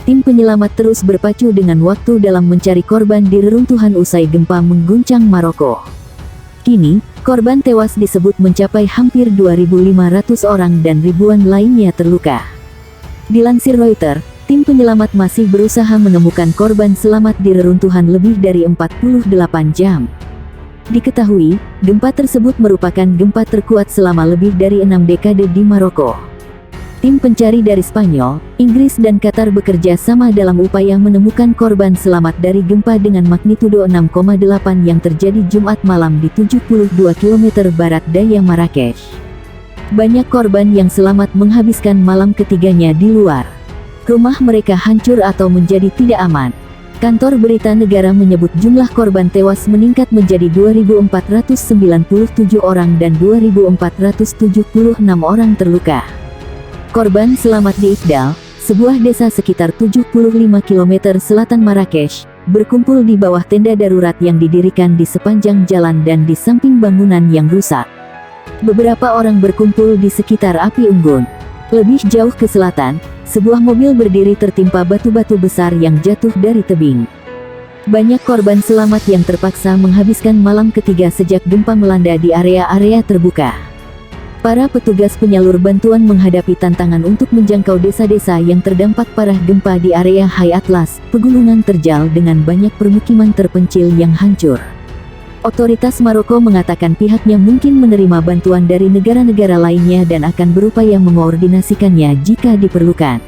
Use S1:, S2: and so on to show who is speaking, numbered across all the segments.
S1: tim penyelamat terus berpacu dengan waktu dalam mencari korban di reruntuhan usai gempa mengguncang Maroko. Kini, korban tewas disebut mencapai hampir 2.500 orang dan ribuan lainnya terluka. Dilansir Reuters, tim penyelamat masih berusaha menemukan korban selamat di reruntuhan lebih dari 48 jam. Diketahui, gempa tersebut merupakan gempa terkuat selama lebih dari 6 dekade di Maroko. Tim pencari dari Spanyol, Inggris dan Qatar bekerja sama dalam upaya menemukan korban selamat dari gempa dengan magnitudo 6,8 yang terjadi Jumat malam di 72 km barat daya Marrakesh. Banyak korban yang selamat menghabiskan malam ketiganya di luar. Rumah mereka hancur atau menjadi tidak aman. Kantor berita negara menyebut jumlah korban tewas meningkat menjadi 2.497 orang dan 2.476 orang terluka. Korban selamat di Ifdal, sebuah desa sekitar 75 km selatan Marrakesh, berkumpul di bawah tenda darurat yang didirikan di sepanjang jalan dan di samping bangunan yang rusak. Beberapa orang berkumpul di sekitar api unggun. Lebih jauh ke selatan, sebuah mobil berdiri tertimpa batu-batu besar yang jatuh dari tebing. Banyak korban selamat yang terpaksa menghabiskan malam ketiga sejak gempa melanda di area-area terbuka. Para petugas penyalur bantuan menghadapi tantangan untuk menjangkau desa-desa yang terdampak parah gempa di area High Atlas, pegunungan terjal dengan banyak permukiman terpencil yang hancur. Otoritas Maroko mengatakan pihaknya mungkin menerima bantuan dari negara-negara lainnya dan akan berupaya mengoordinasikannya jika diperlukan.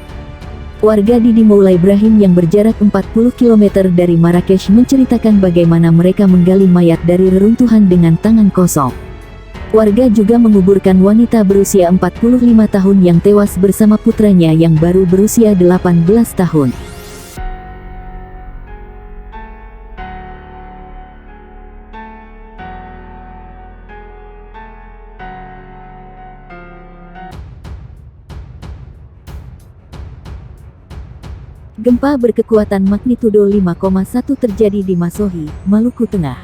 S1: Warga di Moulay Ibrahim yang berjarak 40 km dari Marrakesh menceritakan bagaimana mereka menggali mayat dari reruntuhan dengan tangan kosong. Warga juga menguburkan wanita berusia 45 tahun yang tewas bersama putranya yang baru berusia 18 tahun. Gempa berkekuatan magnitudo 5,1 terjadi di Masohi, Maluku Tengah.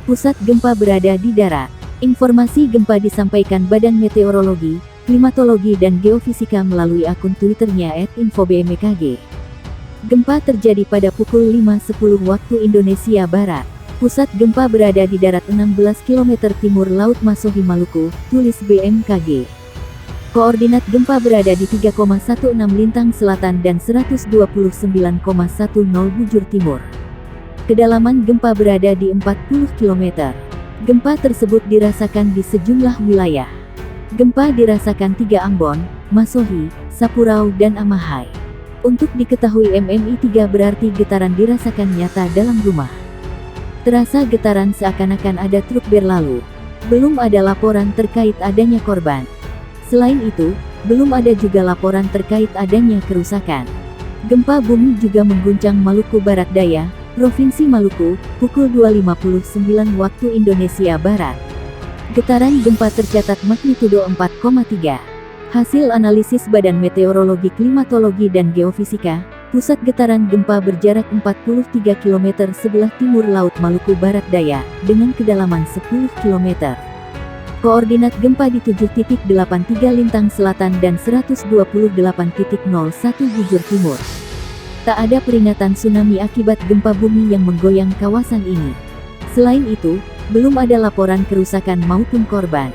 S1: Pusat gempa berada di darat. Informasi gempa disampaikan Badan Meteorologi, Klimatologi dan Geofisika melalui akun Twitternya @infobmkg. Gempa terjadi pada pukul 5.10 waktu Indonesia Barat. Pusat gempa berada di darat 16 km timur Laut Masohi Maluku, tulis BMKG. Koordinat gempa berada di 3,16 lintang selatan dan 129,10 bujur timur. Kedalaman gempa berada di 40 km. Gempa tersebut dirasakan di sejumlah wilayah. Gempa dirasakan 3 Ambon, Masohi, Sapurau dan Amahai. Untuk diketahui MMI 3 berarti getaran dirasakan nyata dalam rumah. Terasa getaran seakan-akan ada truk berlalu. Belum ada laporan terkait adanya korban. Selain itu, belum ada juga laporan terkait adanya kerusakan. Gempa bumi juga mengguncang Maluku Barat Daya, Provinsi Maluku, pukul 2.59 waktu Indonesia Barat. Getaran gempa tercatat magnitudo 4,3. Hasil analisis Badan Meteorologi Klimatologi dan Geofisika, pusat getaran gempa berjarak 43 km sebelah timur Laut Maluku Barat Daya, dengan kedalaman 10 km. Koordinat gempa di 7.83 lintang selatan dan 128.01 bujur timur. Tak ada peringatan tsunami akibat gempa bumi yang menggoyang kawasan ini. Selain itu, belum ada laporan kerusakan maupun korban.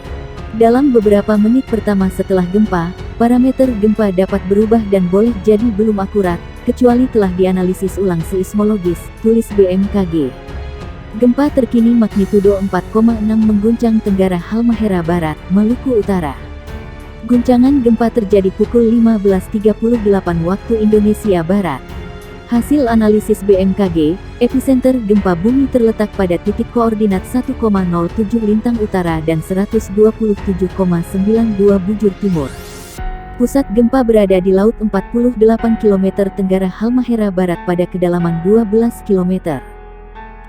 S1: Dalam beberapa menit pertama setelah gempa, parameter gempa dapat berubah dan boleh jadi belum akurat, kecuali telah dianalisis ulang seismologis, tulis BMKG. Gempa terkini magnitudo 4,6 mengguncang Tenggara Halmahera Barat, Maluku Utara. Guncangan gempa terjadi pukul 15.38 waktu Indonesia Barat. Hasil analisis BMKG, epicenter gempa bumi terletak pada titik koordinat 1,07 lintang utara dan 127,92 bujur timur. Pusat gempa berada di laut 48 km Tenggara Halmahera Barat pada kedalaman 12 km.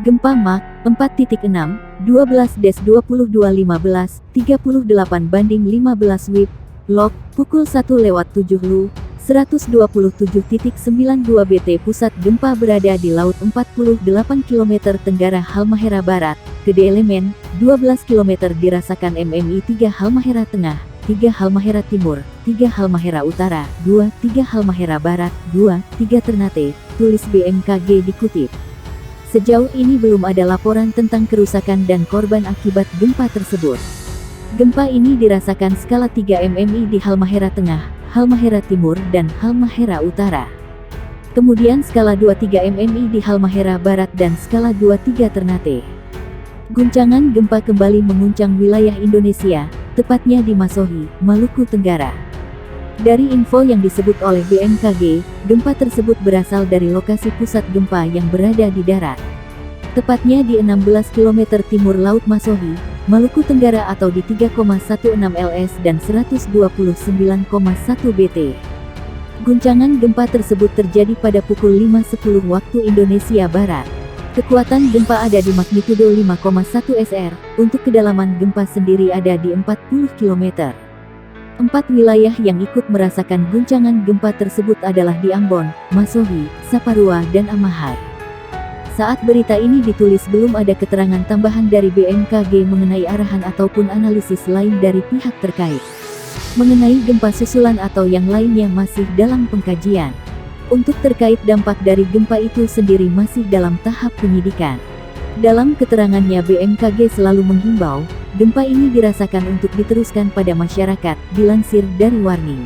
S1: Gempa Mach 4.6, 12-22.15, 38/15 WIB, log, pukul 1:07 LU, 127.92 BT. Pusat gempa berada di laut 48 km Tenggara Halmahera Barat, kedalaman 12 km. Dirasakan MMI 3 Halmahera Tengah, 3 Halmahera Timur, 3 Halmahera Utara, 2, 3 Halmahera Barat, 2, 3 Ternate, tulis BMKG dikutip. Sejauh ini belum ada laporan tentang kerusakan dan korban akibat gempa tersebut. Gempa ini dirasakan skala 3 mmi di Halmahera Tengah, Halmahera Timur, dan Halmahera Utara. Kemudian skala 2-3 mmi di Halmahera Barat dan skala 2-3 Ternate. Guncangan gempa kembali menguncang wilayah Indonesia, tepatnya di Masohi, Maluku Tenggara. Dari info yang disebut oleh BMKG, gempa tersebut berasal dari lokasi pusat gempa yang berada di darat. Tepatnya di 16 km timur Laut Masohi, Maluku Tenggara atau di 3,16 ls dan 129,1 bt. Guncangan gempa tersebut terjadi pada pukul 5.10 waktu Indonesia Barat. Kekuatan gempa ada di magnitudo 5,1 SR, untuk kedalaman gempa sendiri ada di 40 km. 4 wilayah yang ikut merasakan guncangan gempa tersebut adalah di Ambon, Masohi, Saparua, dan Amahai. Saat berita ini ditulis belum ada keterangan tambahan dari BMKG mengenai arahan ataupun analisis lain dari pihak terkait. Mengenai gempa susulan atau yang lainnya masih dalam pengkajian. Untuk terkait dampak dari gempa itu sendiri masih dalam tahap penyidikan. Dalam keterangannya BMKG selalu menghimbau, gempa ini dirasakan untuk diteruskan pada masyarakat, dilansir dari Warning.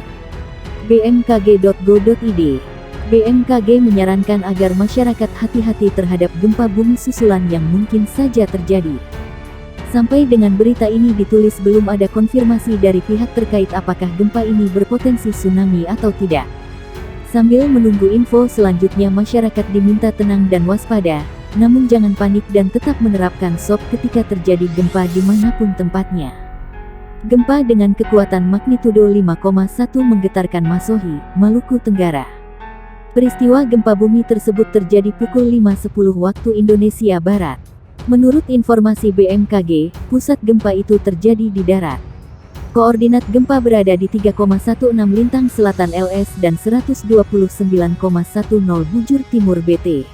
S1: bmkg.go.id. BMKG menyarankan agar masyarakat hati-hati terhadap gempa bumi susulan yang mungkin saja terjadi. Sampai dengan berita ini ditulis belum ada konfirmasi dari pihak terkait apakah gempa ini berpotensi tsunami atau tidak. Sambil menunggu info selanjutnya, masyarakat diminta tenang dan waspada, namun jangan panik dan tetap menerapkan SOP ketika terjadi gempa dimanapun tempatnya. Gempa dengan kekuatan magnitudo 5,1 menggetarkan Masohi, Maluku Tenggara. Peristiwa gempa bumi tersebut terjadi pukul 5.10 waktu Indonesia Barat. Menurut informasi BMKG, pusat gempa itu terjadi di darat. Koordinat gempa berada di 3,16 lintang selatan LS dan 129,10 bujur timur BT.